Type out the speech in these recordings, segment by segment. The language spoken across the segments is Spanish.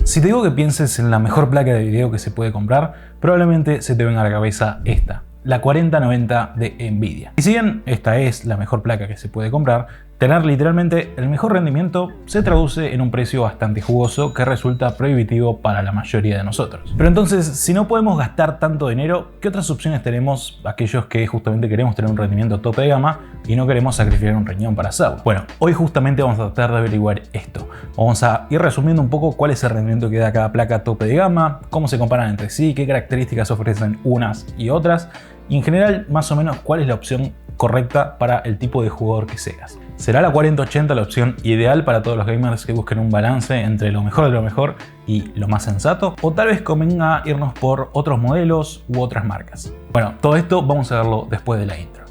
Si te digo que pienses en la mejor placa de video que se puede comprar, probablemente se te venga a la cabeza esta, la 4090 de Nvidia. Y si bien esta es la mejor placa que se puede comprar, tener literalmente el mejor rendimiento se traduce en un precio bastante jugoso que resulta prohibitivo para la mayoría de nosotros. Pero entonces, si no podemos gastar tanto dinero, ¿qué otras opciones tenemos aquellos que justamente queremos tener un rendimiento tope de gama y no queremos sacrificar un riñón para hacerlo? Bueno, hoy justamente vamos a tratar de averiguar esto. Vamos a ir resumiendo un poco cuál es el rendimiento que da cada placa tope de gama, cómo se comparan entre sí, qué características ofrecen unas y otras, y en general, más o menos, cuál es la opción correcta para el tipo de jugador que seas. ¿Será la 4080 la opción ideal para todos los gamers que busquen un balance entre lo mejor de lo mejor y lo más sensato? ¿O tal vez convenga irnos por otros modelos u otras marcas? Bueno, todo esto vamos a verlo después de la intro.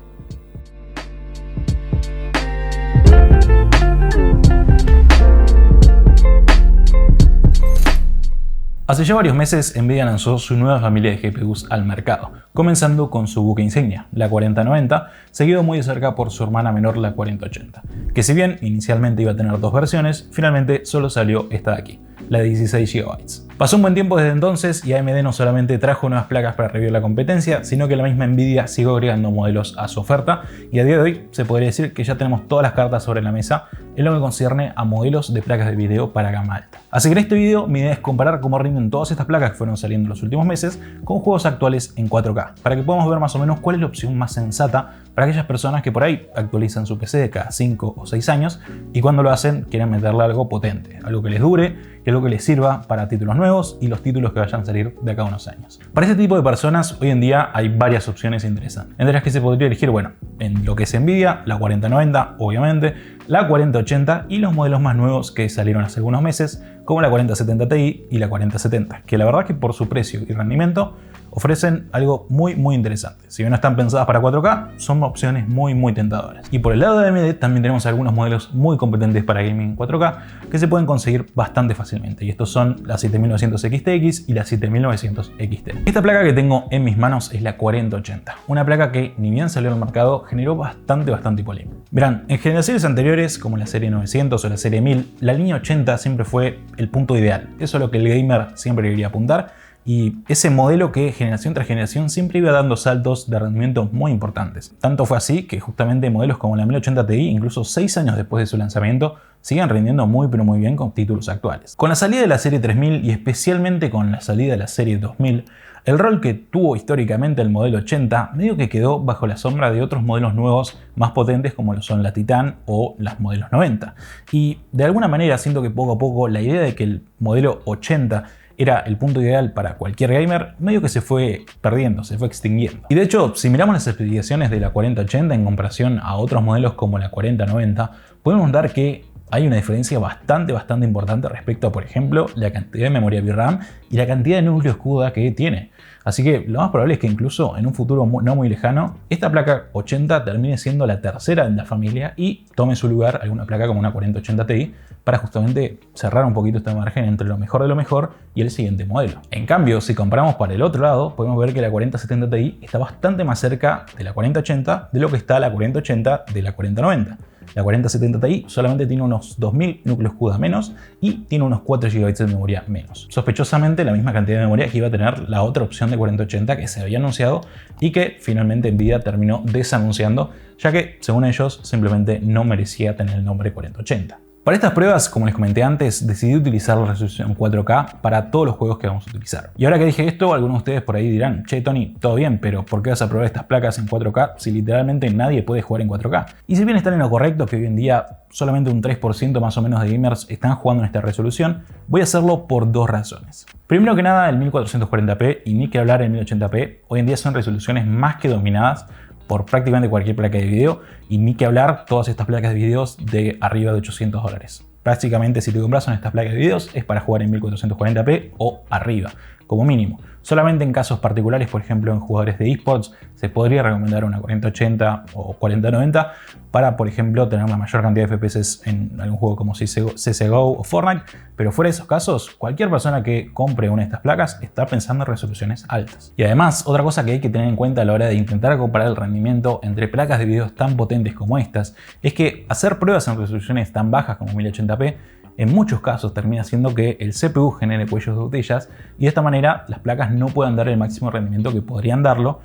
Hace ya varios meses Nvidia lanzó su nueva familia de GPUs al mercado, comenzando con su buque insignia, la 4090, seguido muy de cerca por su hermana menor, la 4080, que si bien inicialmente iba a tener dos versiones, finalmente solo salió esta de aquí, la de 16 GB. Pasó un buen tiempo desde entonces y AMD no solamente trajo nuevas placas para revivir la competencia, sino que la misma Nvidia siguió agregando modelos a su oferta y a día de hoy se podría decir que ya tenemos todas las cartas sobre la mesa en lo que concierne a modelos de placas de video para gama alta. Así que en este video mi idea es comparar cómo rinden todas estas placas que fueron saliendo en los últimos meses con juegos actuales en 4K, para que podamos ver más o menos cuál es la opción más sensata para aquellas personas que por ahí actualizan su PC de cada 5 o 6 años y cuando lo hacen quieren meterle algo potente, algo que les dure, que algo que les sirva para títulos nuevos y los títulos que vayan a salir de acá a unos años. Para este tipo de personas hoy en día hay varias opciones interesantes, entre las que se podría elegir, bueno, en lo que es Nvidia, la 4090 obviamente, la 4080 y los modelos más nuevos que salieron hace algunos meses, como la 4070 Ti y la 4070, que la verdad que por su precio y rendimiento ofrecen algo muy interesante. Si bien no están pensadas para 4K, son opciones muy tentadoras. Y por el lado de AMD también tenemos algunos modelos muy competentes para gaming en 4K que se pueden conseguir bastante fácilmente, y estos son la 7900 XTX y la 7900 XT. Esta placa que tengo en mis manos es la 4080, una placa que ni bien salió al mercado generó bastante polémica. Verán, en generaciones anteriores como la serie 900 o la serie 1000, la línea 80 siempre fue el punto ideal, eso es lo que el gamer siempre quería apuntar. Y ese modelo que generación tras generación siempre iba dando saltos de rendimiento muy importantes. Tanto fue así que justamente modelos como la 1080 Ti, incluso 6 años después de su lanzamiento, siguen rindiendo muy bien con títulos actuales. Con la salida de la serie 3000 y especialmente con la salida de la serie 2000, el rol que tuvo históricamente el modelo 80 medio que quedó bajo la sombra de otros modelos nuevos más potentes como lo son la Titan o las modelos 90. Y de alguna manera siento que poco a poco la idea de que el modelo 80 era el punto ideal para cualquier gamer, medio que se fue perdiendo, se fue extinguiendo. Y de hecho, si miramos las especificaciones de la 4080 en comparación a otros modelos como la 4090, podemos notar que hay una diferencia bastante importante respecto a, por ejemplo, la cantidad de memoria VRAM y la cantidad de núcleos CUDA que tiene. Así que lo más probable es que incluso en un futuro no muy lejano, esta placa 80 termine siendo la tercera en la familia y tome su lugar alguna placa como una 4080 Ti para justamente cerrar un poquito esta margen entre lo mejor de lo mejor y el siguiente modelo. En cambio, si comparamos para el otro lado, podemos ver que la 4070 Ti está bastante más cerca de la 4080 de lo que está la 4080 de la 4090. La 4070 Ti solamente tiene unos 2000 núcleos CUDA menos y tiene unos 4 GB de memoria menos. Sospechosamente la misma cantidad de memoria que iba a tener la otra opción de 4080 que se había anunciado y que finalmente Nvidia terminó desanunciando, ya que según ellos simplemente no merecía tener el nombre 4080. Para estas pruebas, como les comenté antes, decidí utilizar la resolución 4K para todos los juegos que vamos a utilizar. Y ahora que dije esto, algunos de ustedes por ahí dirán, che Tony, todo bien, pero ¿por qué vas a probar estas placas en 4K si literalmente nadie puede jugar en 4K? Y si bien están en lo correcto, que hoy en día solamente un 3% más o menos de gamers están jugando en esta resolución, voy a hacerlo por dos razones. Primero que nada, el 1440p y ni que hablar el 1080p hoy en día son resoluciones más que dominadas por prácticamente cualquier placa de video y ni que hablar todas estas placas de videos de arriba de $800. Prácticamente si te compras una de estas placas de videos es para jugar en 1440p o arriba, como mínimo. Solamente en casos particulares, por ejemplo en jugadores de esports, se podría recomendar una 4080 o 4090 para, por ejemplo, tener la mayor cantidad de FPS en algún juego como CSGO o Fortnite, pero fuera de esos casos, cualquier persona que compre una de estas placas está pensando en resoluciones altas. Y además, otra cosa que hay que tener en cuenta a la hora de intentar comparar el rendimiento entre placas de videos tan potentes como estas, es que hacer pruebas en resoluciones tan bajas como 1080p en muchos casos termina siendo que el CPU genere cuellos de botellas y de esta manera las placas no puedan dar el máximo rendimiento que podrían darlo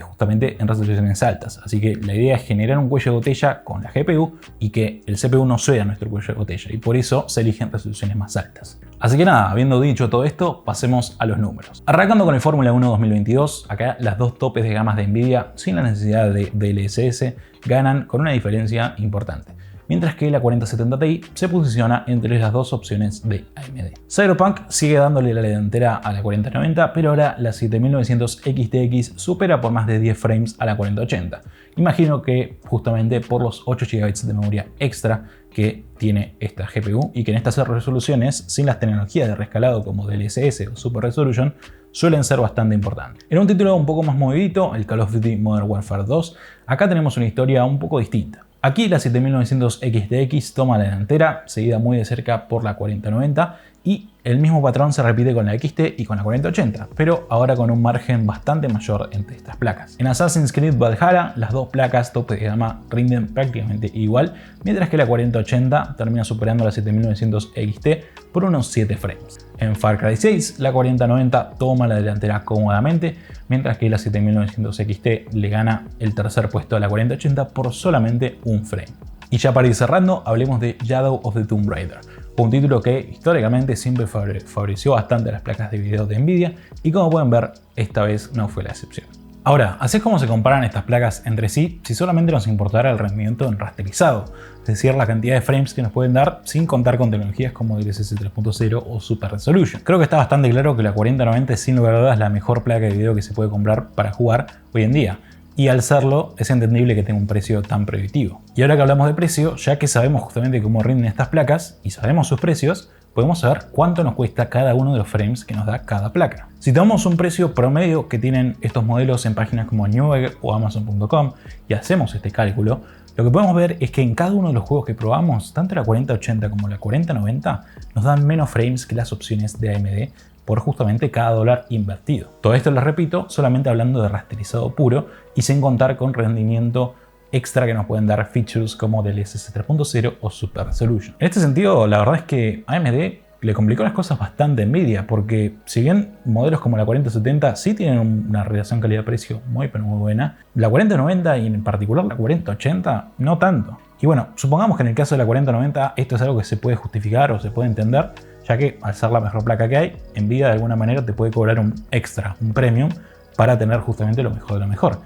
justamente en resoluciones altas. Así que la idea es generar un cuello de botella con la GPU y que el CPU no sea nuestro cuello de botella, y por eso se eligen resoluciones más altas. Así que nada, habiendo dicho todo esto, pasemos a los números. Arrancando con el Fórmula 1 2022, acá las dos topes de gamas de Nvidia sin la necesidad de DLSS ganan con una diferencia importante, mientras que la 4070 Ti se posiciona entre las dos opciones de AMD. Cyberpunk sigue dándole la delantera a la 4090, pero ahora la 7900 XTX supera por más de 10 frames a la 4080. Imagino que justamente por los 8 GB de memoria extra que tiene esta GPU y que en estas resoluciones, sin las tecnologías de rescalado como DLSS o Super Resolution, suelen ser bastante importantes. En un título un poco más movidito, el Call of Duty Modern Warfare 2, acá tenemos una historia un poco distinta. Aquí la 7900 XTX toma la delantera, seguida muy de cerca por la 4090, y el mismo patrón se repite con la XT y con la 4080, pero ahora con un margen bastante mayor entre estas placas. En Assassin's Creed Valhalla, las dos placas tope de gama rinden prácticamente igual, mientras que la 4080 termina superando la 7900 XT por unos 7 frames. En Far Cry 6, la 4090 toma la delantera cómodamente, mientras que la 7900 XT le gana el tercer puesto a la 4080 por solamente un frame. Y ya para ir cerrando, hablemos de Shadow of the Tomb Raider, un título que históricamente siempre favoreció bastante a las placas de video de Nvidia y como pueden ver, esta vez no fue la excepción. Ahora, así es como se comparan estas placas entre sí si solamente nos importara el rendimiento en rasterizado, es decir, la cantidad de frames que nos pueden dar sin contar con tecnologías como DLSS 3.0 o Super Resolution. Creo que está bastante claro que la 4090 es sin lugar a dudas la mejor placa de video que se puede comprar para jugar hoy en día. Y al serlo, es entendible que tenga un precio tan prohibitivo. Y ahora que hablamos de precio, ya que sabemos justamente cómo rinden estas placas y sabemos sus precios, podemos saber cuánto nos cuesta cada uno de los frames que nos da cada placa. Si tomamos un precio promedio que tienen estos modelos en páginas como Newegg o Amazon.com y hacemos este cálculo, lo que podemos ver es que en cada uno de los juegos que probamos, tanto la 4080 como la 4090, nos dan menos frames que las opciones de AMD por justamente cada dólar invertido. Todo esto, lo repito, solamente hablando de rasterizado puro y sin contar con rendimiento extra que nos pueden dar features como DLSS 3.0 o Super Resolution. En este sentido, la verdad es que AMD le complicó las cosas bastante a Nvidia, porque si bien modelos como la 4070 sí tienen una relación calidad-precio muy pero muy buena, la 4090 y en particular la 4080 no tanto. Y bueno, supongamos que en el caso de la 4090 esto es algo que se puede justificar o se puede entender, ya que al ser la mejor placa que hay, Nvidia de alguna manera te puede cobrar un extra, un premium, para tener justamente lo mejor de lo mejor.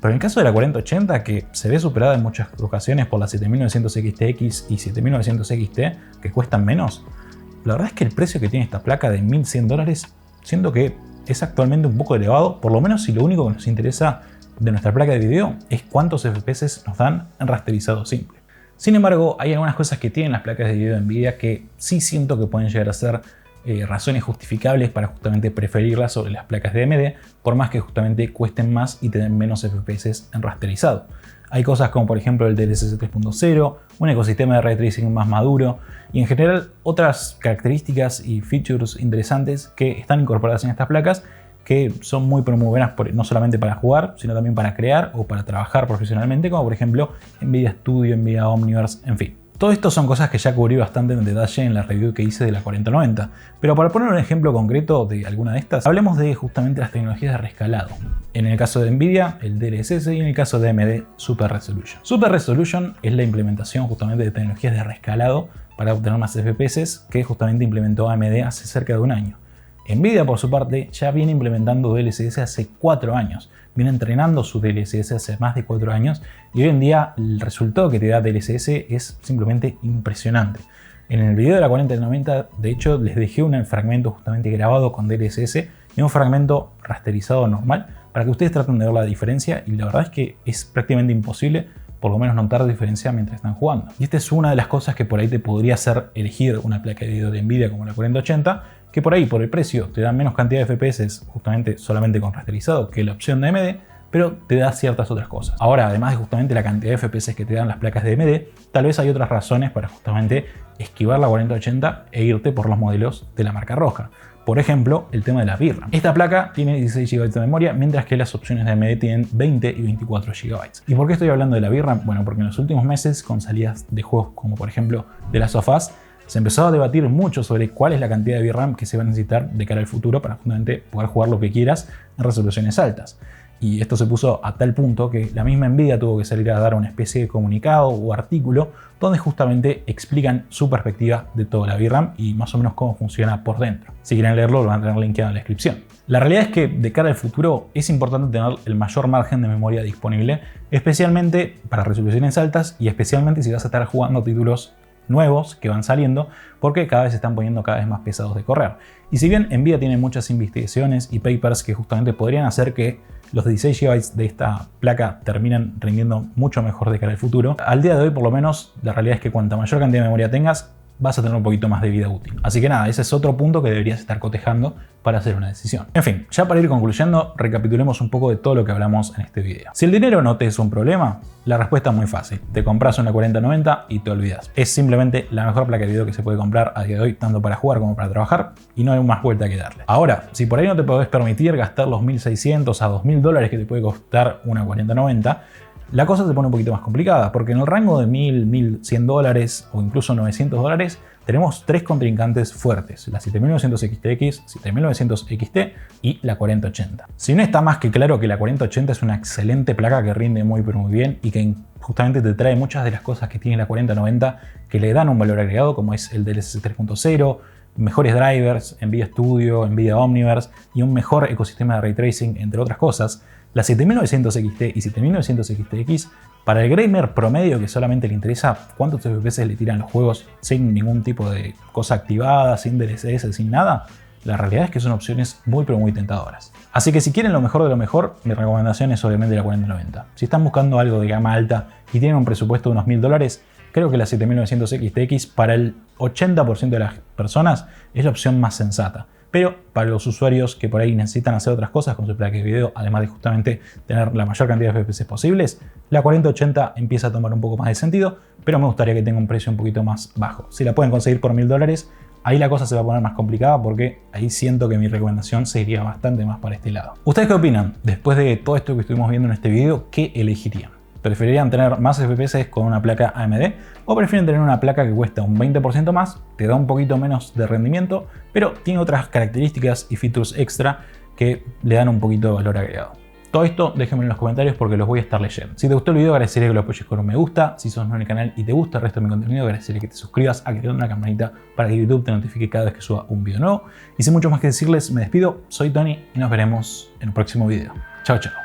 Pero en el caso de la 4080, que se ve superada en muchas ocasiones por la 7900 XTX y 7900 XT, que cuestan menos, la verdad es que el precio que tiene esta placa de $1100, siento que es actualmente un poco elevado, por lo menos si lo único que nos interesa de nuestra placa de video es cuántos FPS nos dan en rasterizado simple. Sin embargo, hay algunas cosas que tienen las placas de video de Nvidia que sí siento que pueden llegar a ser razones justificables para justamente preferirlas sobre las placas de AMD, por más que justamente cuesten más y tengan menos FPS en rasterizado. Hay cosas como por ejemplo el DLSS 3.0, un ecosistema de ray tracing más maduro y en general otras características y features interesantes que están incorporadas en estas placas que son muy buenas no solamente para jugar, sino también para crear o para trabajar profesionalmente, como por ejemplo Nvidia Studio, Nvidia Omniverse, en fin. Todo esto son cosas que ya cubrí bastante en detalle en la review que hice de la 4090, pero para poner un ejemplo concreto de alguna de estas, hablemos de justamente las tecnologías de rescalado. En el caso de Nvidia, el DLSS, y en el caso de AMD, Super Resolution. Super Resolution es la implementación justamente de tecnologías de rescalado para obtener más FPS que justamente implementó AMD hace cerca de un año. Nvidia, por su parte, ya viene implementando DLSS hace 4 años, viene entrenando su DLSS hace más de 4 años y hoy en día el resultado que te da DLSS es simplemente impresionante. En el video de la 4090, de hecho, les dejé un fragmento justamente grabado con DLSS y un fragmento rasterizado normal para que ustedes traten de ver la diferencia, y la verdad es que es prácticamente imposible por lo menos notar diferencia mientras están jugando. Y esta es una de las cosas que por ahí te podría hacer elegir una placa de video de Nvidia como la 4080, que por ahí por el precio te da menos cantidad de FPS justamente solamente con rasterizado que la opción de AMD, pero te da ciertas otras cosas. Ahora, además de justamente la cantidad de FPS que te dan las placas de AMD, tal vez hay otras razones para justamente esquivar la 4080 e irte por los modelos de la marca roja. Por ejemplo, el tema de la VRAM. Esta placa tiene 16 GB de memoria, mientras que las opciones de AMD tienen 20 y 24 GB. ¿Y por qué estoy hablando de la VRAM? Bueno, porque en los últimos meses, con salidas de juegos como por ejemplo The Last of Us, se empezó a debatir mucho sobre cuál es la cantidad de VRAM que se va a necesitar de cara al futuro para justamente poder jugar lo que quieras en resoluciones altas. Y esto se puso a tal punto que la misma Nvidia tuvo que salir a dar una especie de comunicado o artículo donde justamente explican su perspectiva de toda la VRAM y más o menos cómo funciona por dentro. Si quieren leerlo, lo van a tener linkeado en la descripción. La realidad es que de cara al futuro es importante tener el mayor margen de memoria disponible, especialmente para resoluciones altas y especialmente si vas a estar jugando títulos nuevos que van saliendo, porque cada vez se están poniendo cada vez más pesados de correr. Y si bien Nvidia tiene muchas investigaciones y papers que justamente podrían hacer que los 16 GB de esta placa terminen rindiendo mucho mejor de cara al futuro, al día de hoy por lo menos la realidad es que cuanta mayor cantidad de memoria tengas, vas a tener un poquito más de vida útil. Así que nada, ese es otro punto que deberías estar cotejando para hacer una decisión. En fin, ya para ir concluyendo, recapitulemos un poco de todo lo que hablamos en este video. Si el dinero no te es un problema, la respuesta es muy fácil. Te compras una 4090 y te olvidas. Es simplemente la mejor placa de video que se puede comprar a día de hoy, tanto para jugar como para trabajar, y no hay más vuelta que darle. Ahora, si por ahí no te podés permitir gastar los 1.600 a 2.000 dólares que te puede costar una 4090, la cosa se pone un poquito más complicada, porque en el rango de 1.000, 1.100 dólares o incluso 900 dólares tenemos tres contrincantes fuertes: la 7900 XTX, 7900 XT y la 4080. Si no está más que claro que la 4080 es una excelente placa que rinde muy pero muy bien y que justamente te trae muchas de las cosas que tiene la 4090 que le dan un valor agregado, como es el DLSS 3.0, mejores drivers, Nvidia Studio, Nvidia Omniverse y un mejor ecosistema de Ray Tracing, entre otras cosas, la 7900 XT y 7900 XTX, para el gamer promedio que solamente le interesa cuántos FPS le tiran los juegos sin ningún tipo de cosa activada, sin DLSS, sin nada, la realidad es que son opciones muy pero muy tentadoras. Así que si quieren lo mejor de lo mejor, mi recomendación es obviamente la 4090. Si están buscando algo de gama alta y tienen un presupuesto de unos 1.000 dólares, creo que la 7900 XTX para el 80% de las personas es la opción más sensata. Pero para los usuarios que por ahí necesitan hacer otras cosas con su placa de video, además de justamente tener la mayor cantidad de FPS posibles, la 4080 empieza a tomar un poco más de sentido, pero me gustaría que tenga un precio un poquito más bajo. Si la pueden conseguir por 1.000 dólares, ahí la cosa se va a poner más complicada, porque ahí siento que mi recomendación se iría bastante más para este lado. ¿Ustedes qué opinan? Después de todo esto que estuvimos viendo en este video, ¿qué elegirían? ¿Preferirían tener más FPS con una placa AMD o prefieren tener una placa que cuesta un 20% más, te da un poquito menos de rendimiento, pero tiene otras características y features extra que le dan un poquito de valor agregado? Todo esto déjenme en los comentarios porque los voy a estar leyendo. Si te gustó el video, agradecería que lo apoyes con un me gusta. Si sos nuevo en el canal y te gusta el resto de mi contenido, agradecería que te suscribas, activando una campanita para que YouTube te notifique cada vez que suba un video nuevo. Y sin mucho más que decirles, me despido. Soy Tony y nos veremos en el próximo video. Chao, chao.